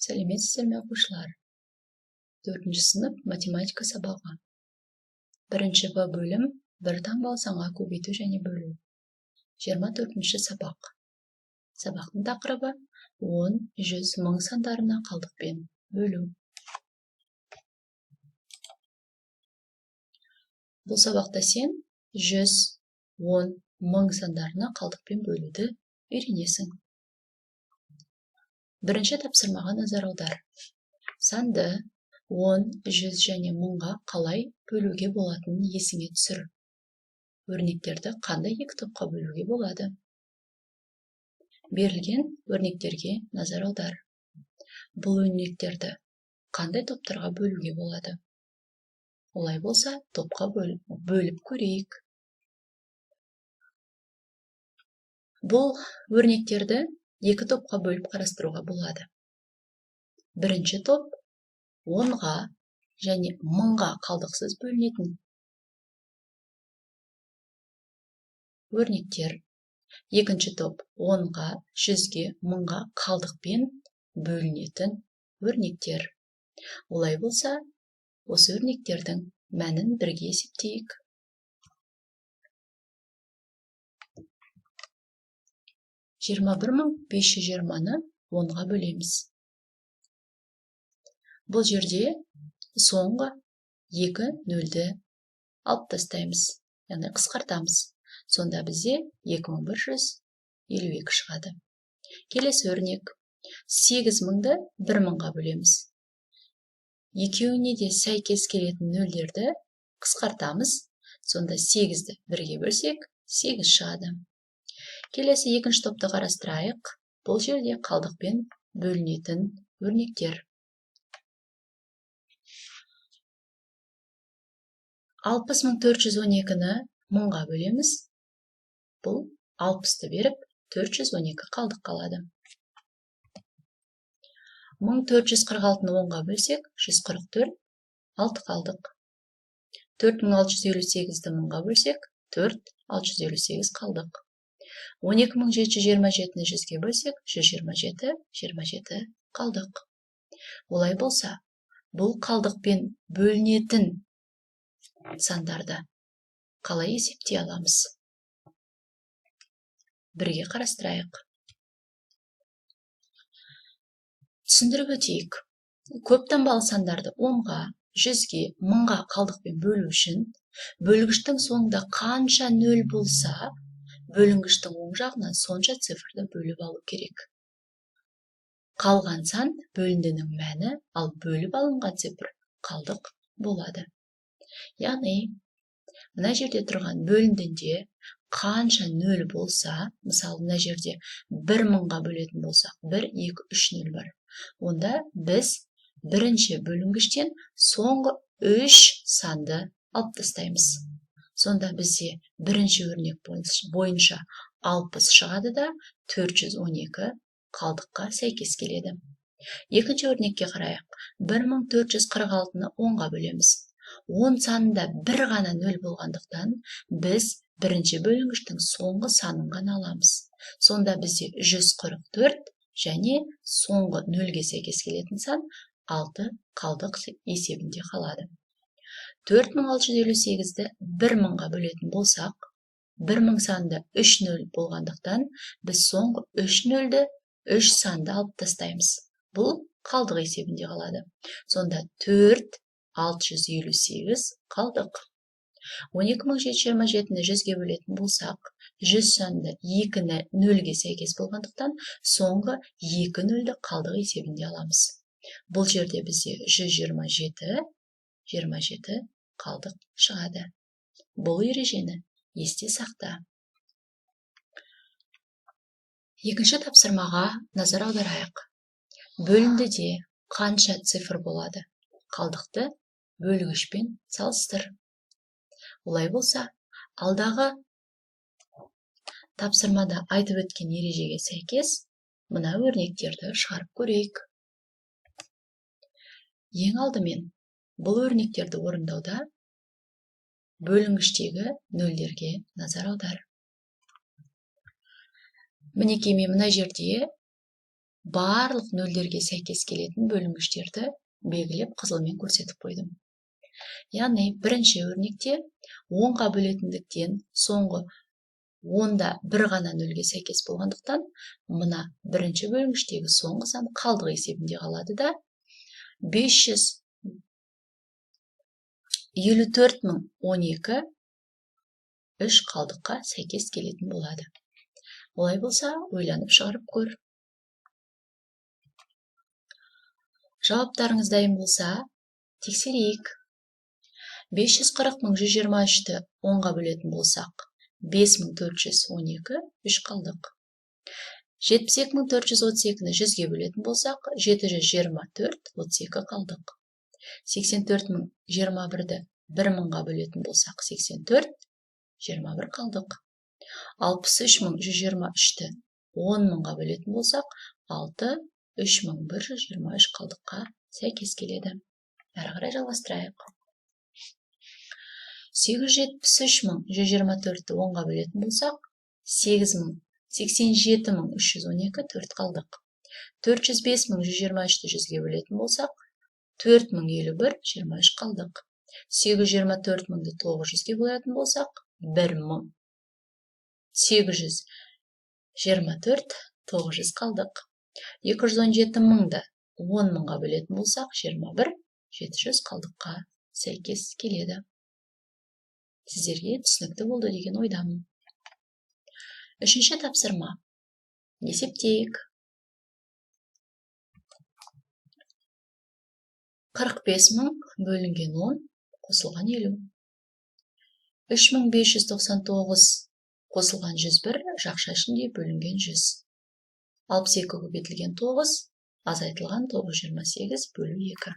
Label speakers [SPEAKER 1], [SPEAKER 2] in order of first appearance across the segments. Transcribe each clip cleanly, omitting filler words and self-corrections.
[SPEAKER 1] Сәлеметсіздер ме оқушылар? 4-ші сынып математика сабағы. 1-ші бөлім бір таңбалы санға көбейту және бөлу. 24-ші сабақ. Сабақтың тақырыбы 10, 100, 1000 сандарына қалдықпен бөлу. Бұл сабақта сен 100, 10, 1000 сандарына қалдықпен бөлуді үйренесің. Бірінші тапсырмаға назар аудар. Санды 10, 100 және 1000-ға қалай бөлуге болатынын есіңе түсір. Өрнектерді қандай екі топқа бөлуге болады? Берілген өрнектерге назар аудар. Бұл өрнектерді қандай топтарға бөлуге болады? Олай болса, топқа бөліп көрейік. Бұл өрнектерді екі топқа бөліп қарастыруға болады. Бірінші топ 10-ға және 1000-ға қалдықсыз бөлінетін өрнектер. Екінші топ 10-ға, 100-ге, 1000-ға қалдықпен бөлінетін өрнектер. Олай болса, осы өрнектердің мәнін бірге есептейік. 21520-ны 10-ға бөлеміз. Бұл жерде соңғы 2 нөлді алып тастаймыз, яғни қысқартамыз. Сонда бізде 2152 шығады. Келесі өрнек. 8000-ды 1000-ға бөлеміз. Екеуіне де сәйкес келетін нөлдерді қысқартамыз. Сонда 8-ді 1-ге бөлсек, 8 шығады. Келесі екінші топты қарастырайық. Бұл жерде қалдықпен бөлінетін өрнектер. 60412-ні 1000-ға бөлеміз. Бұл 60-ты беріп, 412 қалдық қалады. 1446-ны 10-ға бөлсек, 144, 6 қалдық. 4658-ді 1000-ға бөлсек, 4, 658 қалдық. 12727-ні 100-ге бөлсек, 127, 27 қалдық. Олай болса, бұл қалдықпен бөлінетін сандарды қалай есептей аламыз? Бірге қарастырайық. Түсіндіріп өтейік. Көп таңбалы сандарды 10-ға, 100-ге, 1000-ға қалдықпен бөлу үшін бөлгіштің соңында қанша нөл болса, бөлінгіштің оң жағынан сонша цифрды бөліп алу керек. Қалған сан бөліндінің мәні, ал бөліп алынған цифр қалдық болады. Яғни, мына жерде тұрған бөліндінде қанша нөл болса, мысалы, мына жерде 1000-ға бөлетін болсақ, 1, 2, 3 нөл бар. Онда біз бірінші бөлінгіштен соңғы 3 санды алып тастаймыз. Сонда бізде бірінші өрнек бойынша 60 шығады да 412 қалдыққа сәйкес келеді. Екінші өрнекке қарайық. 1446-ны 10-ға бөлеміз. 10 санында бір ғана нөл болғандықтан, біз бірінші бөлінгіштің соңғы санын ғана аламыз. Сонда бізде 144 және соңғы нөлге сәйкес келетін сан 6 қалдық есебінде қалады. 4658-ді 1000-ға бөлетін болсақ, 1000 санында 3 нөл болғандықтан, біз соңғы 3 нөлді 3 санды алып тастаймыз. Бұл қалдық есебінде қалады. Сонда 4, 658 қалдық. 12727-ні 100-ге бөлетін болсақ, 100 санында 2 нөлге сәйкес болғандықтан, соңғы 2 нөлді қалдық есебінде аламыз. Бұл жерде бізде 127, 27 қалдық шығады. Бұл ережені есте сақта. Екінші тапсырмаға назар аударайық. Бөліндіде қанша цифр болады? Қалдықты бөлгішпен салыстыр. Олай болса, алдағы тапсырмада айтып өткен ережеге сәйкес, мына өрнектерді шығарып көрейік. Ең алдымен, бұл өрнектерді орындауда бөлінгіштегі нөлдерге назар аудар. Мінекей, мен мына жерде барлық нөлдерге сәйкес келетін бөлінгіштерді белгілеп қызылмен көрсетіп қойдым. Яғни бірінші өрнекте 10-ға бөлетіндіктен соңғы 10-да бір ғана нөлге сәйкес болғандықтан, мына бірінші бөлінгіштегі соңғы сан қалдық есебінде қалады да 554.012 үш қалдыққа сәйкес келетін болады. Олай болса, ойланып шығарып көр. Жауаптарыңыз дайын болса, тексерейік. 540.123-ті 10-ға бөлетін болсақ, 5412 үш қалдық. 72.432-ні 100-ге бөлетін болсақ, 724 қалдық. 84.021-ді 1000-ға бөлетін болсақ, 84 21 қалдық. 63.123-ті 10.000-ға бөлетін болсақ, 63.123 қалдыққа сәйкес келеді. Әрі қарай жалғастырайық. 873.124-ті 10-ға бөлетін болсақ, 87.312 4 қалдық. 405.123-ті 100-ге бөлетін болсақ, 4051 23 қалдық. 824.000-ді 900-ге бөлетін болсақ, 1824 900 қалдық. 217.000-ді 10.000-ға бөлетін болсақ, 21 700 қалдыққа сәйкес келеді. Сіздерге түсінікті болды деген ойдамын. Үшінші тапсырма. Есептейік. 45.000 бөлінген 10 қосылған 50. 3599 қосылған 101 жақша ішінде бөлінген 100. 62 көбейтілген 9, азайтылған 928 бөлу 2.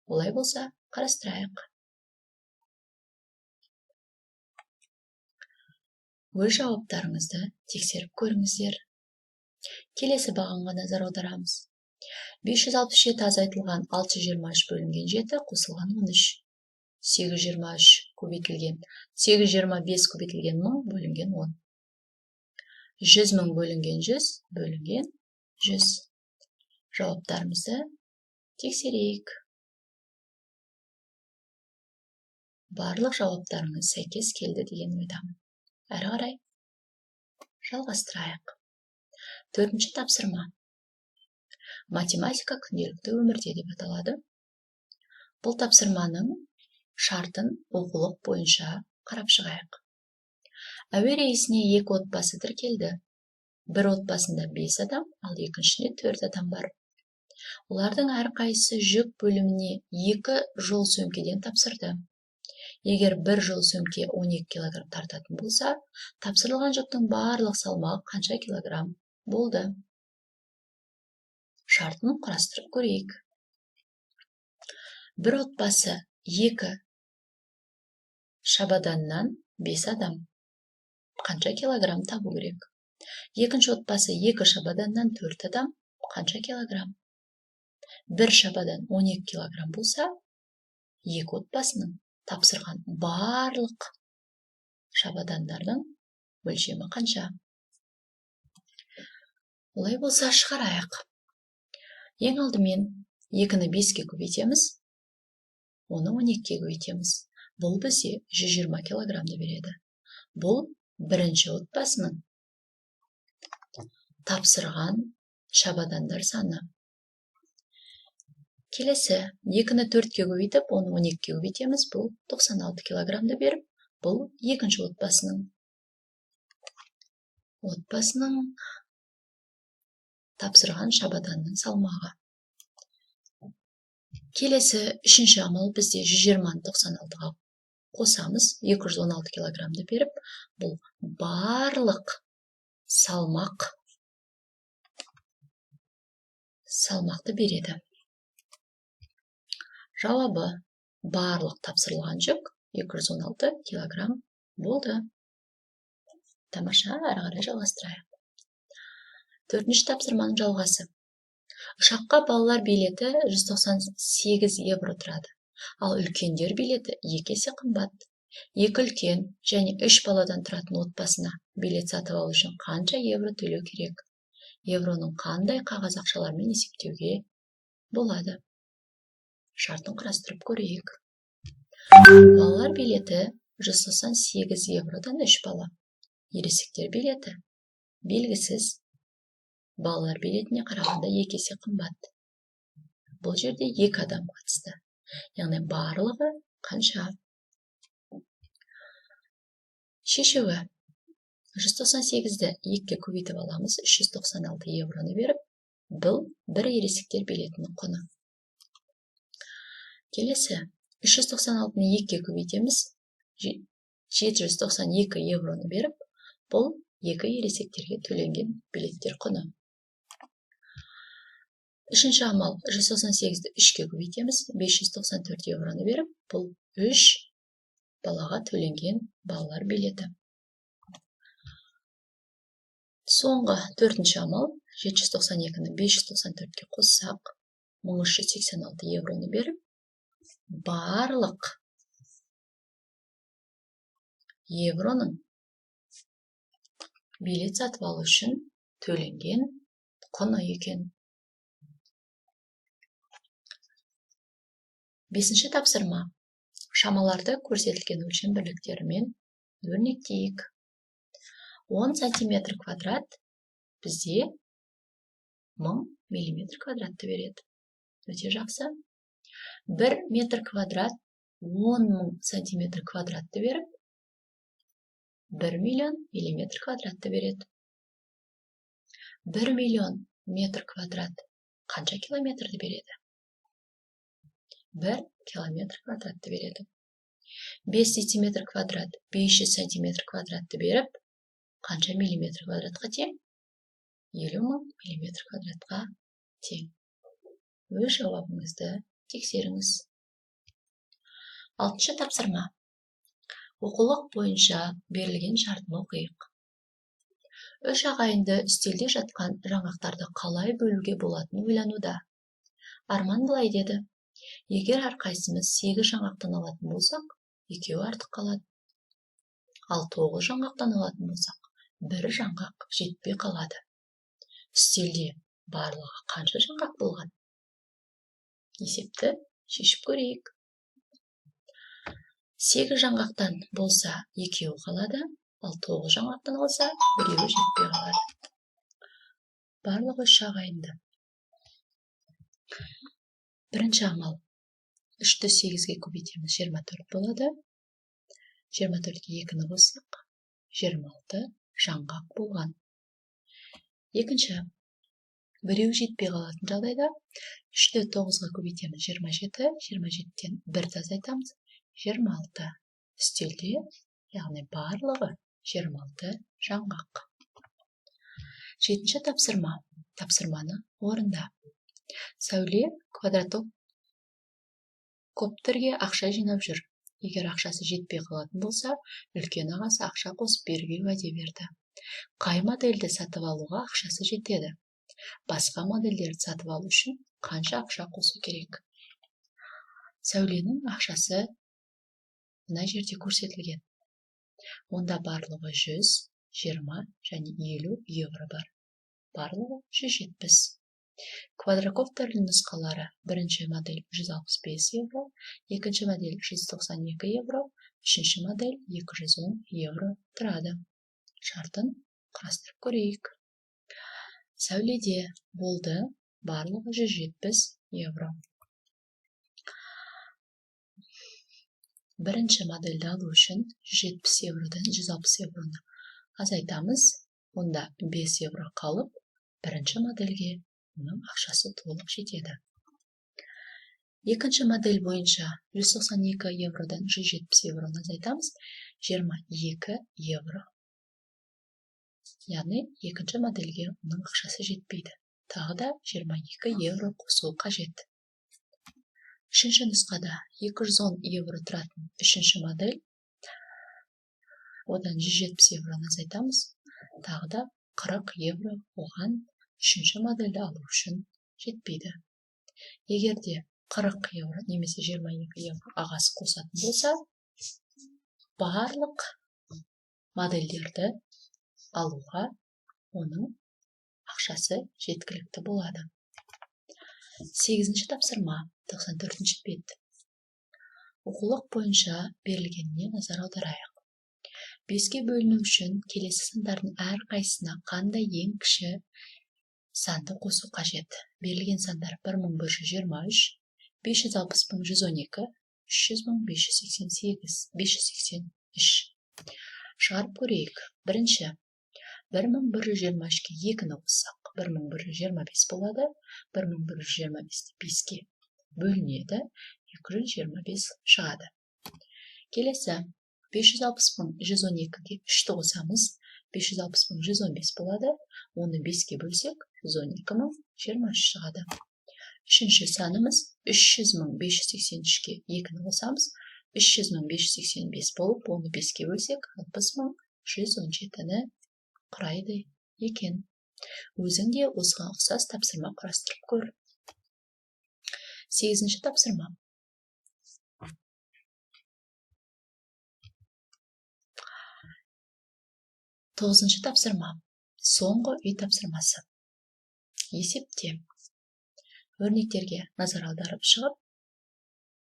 [SPEAKER 1] Олай болса, қарастырайық. Өз жауаптарыңызды тексеріп көріңіздер. Келесі бағанға назар аударамыз. 567 азайтылған 623 бөлінген 7 қосылған 13. 825 көбейтілген 1000 бөлінген 10. 100.000 бөлінген 100 бөлінген 100. Жауаптарымызды тексерейік. Барлық жауаптарыңыз сәйкес келді деген ойдамын. Әрі қарай жалғастырайық. Төртінші тапсырма. Математика күнделікті өмірде деп аталады. Бұл тапсырманың шартын оқулық бойынша қарап шығайық. Әуе рейсіне 2 отбасы тіркелді. Бір отбасында 5 адам, ал екіншісінде 4 адам бар. Олардың әрқайсысы жүк бөліміне 2 жол сөмкеден тапсырды. Егер бір жол сөмке 12 килограмм тартатын болса, тапсырылған жүктің барлық салмағы қанша килограмм болды? Шартын құрастырып көрейік. Бір отбасы 2 шабаданнан 5 адам. Қанша килограмм табу керек? Екінші отбасы 2 шабаданнан 4 адам. Қанша килограмм? Бір шабадан 12 килограмм болса, 2 отбасының тапсырған барлық шабадандардың өлшемі қанша? Олай болса шығарайық. Ең алдымен 2-ні 5-ке көбейтеміз, оны 12-ке көбейтеміз. Бұл бізде 120 килограммды береді. Бұл бірінші отбасының тапсырған шабадандар саны. Келесі 2-ні 4-ке көбейтіп, оны 12-ке көбейтеміз. Бұл 96 килограммды беріп, бұл екінші отбасының тапсырған шабаданның салмағы. Келесі үшінші амал бізде 120-ны 96-ға қосамыз, 216 килограммды беріп, бұл барлық салмақты береді. Жауабы барлық тапсырылған жүк 216 килограмм болды. Тамаша, әрі қарай жалғастырайық. 4-ші тапсырманың жалғасы. Ұшаққа балалар билеті 198 евро тұрады, ал үлкендер билеті 2 есе қымбат. 2 үлкен және 3 баладан тұратын отбасына билет сатып алу үшін қанша евро төлеу керек? евроның қандай қағаз ақшалармен есептеуге болады? Шартын қарастырып көрейік. Балалар билеті 198 евродан 3 бала. Ересектер билеті белгісіз. Балалар билетіне қарағанда 2 есе қымбат. Бұл жерде 2 адам қатысты. Яғни барлығы қанша? Шешуі. 198-ді 2-ге көбейтіп аламыз, 396 евроны беріп, бұл бір ересектер билетінің құны. Келесі, 396-ны 2-ге көбейтеміз, 792 евроны беріп, бұл 2 ересектерге төленген билеттер құны. Үшінші амал, 198-ді 3-ге көбейтеміз, 594 евроны беріп, бұл 3 балаға төленген балалар билеті. Соңғы 4-ші амал, 792-ні 594-ге қоссақ, 1386 евроны беріп, барлық евроның билет сатып алу үшін төленген құны екен. 5-ші тапсырма. Шамаларды көрсетілген өлшем бірліктерімен өрнектейік. 10 сантиметр квадрат бізде 1000 миллиметр квадратты береді. Өте жақсы. 1 метр квадрат 10.000 сантиметр квадратты беріп, 1 миллион миллиметр квадратты береді. 1 миллион метр квадрат қанша километрді береді? 1 километр квадратты береді. 5 сантиметр квадрат 500 сантиметр квадратты беріп, қанша миллиметр квадратқа тең? 50.000 миллиметр квадратқа тең. Өз жауабыңызды тексеріңіз. 6-шы тапсырма. Оқулық бойынша берілген шартын оқиық. 3 ағайынды үстелде жатқан жаңғақтарды қалай бөлуге болатынын ойлануда. Арман былай деді: егер әрқайсымыз 8 жаңғақтан алатын болсақ, 2 артық қалады. Ал 9 жаңғақтан алатын болсақ, 1 жаңғақ жетпей қалады. Үстелде барлығы қанша жаңғақ болған? Есепті шешіп көрейік. 8 жаңғақтан болса 2 қалады, ал 9 жаңғақтан алса 1 жетпей қалады. Барлығы 3 ағайынды. Бірінші амал. 3-ті 8-ге көбейтеміз, 24 болады. 24-ге 2-ні қоссақ, 26 жаңғақ болған. Екінші, біреу жетпей қалатын жағдайда 3-ті 9-ға көбейтеміз, 27, 27-тен 1-ді азайтамыз, 26. Үстелде, яғни барлығы 26 жаңғақ. 7-ші тапсырма. Тапсырманы орында. Сәуле квадраттық коптерге ақша жинап жүр. Егер ақшасы жетпей қалатын болса, үлкен ағасы ақша қосып беруге уәде берді. Қай модельді сатып алуға ақшасы жетеді? Басқа модельдерді сатып алу үшін қанша ақша қосу керек? Сәуленің ақшасы мына жерде көрсетілген. Онда барлығы 100, 20 және 50 евро бар. Барлығы 170. Квадрокоптердің нұсқалары: бірінші модель 165 евро, екінші модель 192 евро, үшінші модель 210 евро тұрады. Шартын қарастырып көрейік. Сәуледе болды, барлығы 170 евро. Бірінші модельді алу үшін 170 евродан 160 евроны азайтамыз. Онда 5 евро қалып, бірінші модельге оның ақшасы толық жетеді. Екінші модель бойынша 192 евродан 170 евроны азайтамыз, 22 евро. Яғни екінші модельге оның ақшасы жетпейді. Тағы да 22 евро қосу қажет. Үшінші нұсқада 210 евро тұратын үшінші модель, одан 170 евроны азайтамыз, тағы да 40 евро оған үшінші модельді алу үшін жетпейді. Егерде 40 евро немесе 22 евро ағасы қосатын болса, барлық модельдерді алуға оның ақшасы жеткілікті болады. 8-ші тапсырма, 94-ші бет. Оқулық бойынша берілгеніне назар аударайық. 5-ке бөліну үшін келесі сандардың әрқайсысына қандай ең кіші санды қосу қажет? Берілген сандар 1123, 560.112, 300.588, 583. Шығарып көрейік. Бірінші, 1123-ке 2-ні қоссақ, 1125 болады. 1125-ті 5-ке бөлінеді, 225 шығады. Келесі, 560.112-ге 3-ті қосамыз, 560.115 болады. Оны 5-ке бөлсек, 112.023 шығады. Үшінші санымыз 300.583-ке 2-ні қосамыз, 300.585 болып, оны 5-ке бөлсек, 60.117-ні құрайды екен. Өзің де осыған ұқсас тапсырма құрастырып көр. 8-ші тапсырма. Тоғызыншы тапсырма. Соңғы үй тапсырмасы. Есепте. Өрнектерге назар аударып шығып,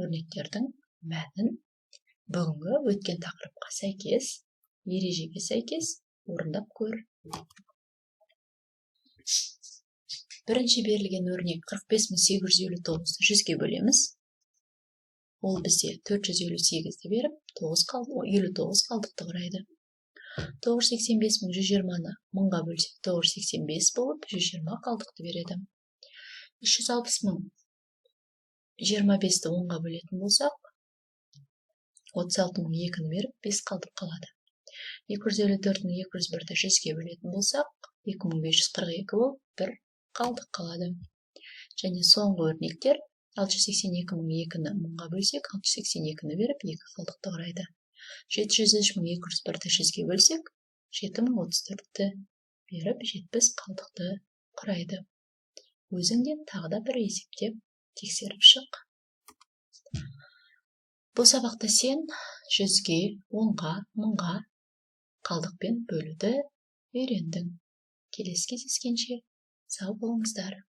[SPEAKER 1] өрнектердің мәнін бүгінгі өткен тақырыпқа сәйкес, ережеге сәйкес орындап көр. Бірінші берілген өрнек 45.859-ды 100-ге бөлеміз. Ол бізде 458-ді беріп, 59 қалдықты құрайды. 985.120-ны 1000-ға бөлсек 985 болып, 120 қалдықты береді. 360.025-ті 10-ға бөлетін болсақ, 36.002-ні беріп, 5 қалдық қалады. 254.201-ді 100-ге бөлетін болсақ, 2542 болып, 1 қалдық қалады. Және соңғы өрнектер 682.002-ні 1000-ға бөлсек, 682-ні беріп, 2 қалдықты құрайды. 703.201-ді 100-ге бөлсек, 7034-ті беріп, 70 қалдықты құрайды. Өзіңден тағы да бір есептеп тексеріп шық. Бұл сабақта сен 100-ге, 10-ға, 1000-ға қалдықпен бөлуді үйрендің. Келесі кездескенше сау болыңыздар.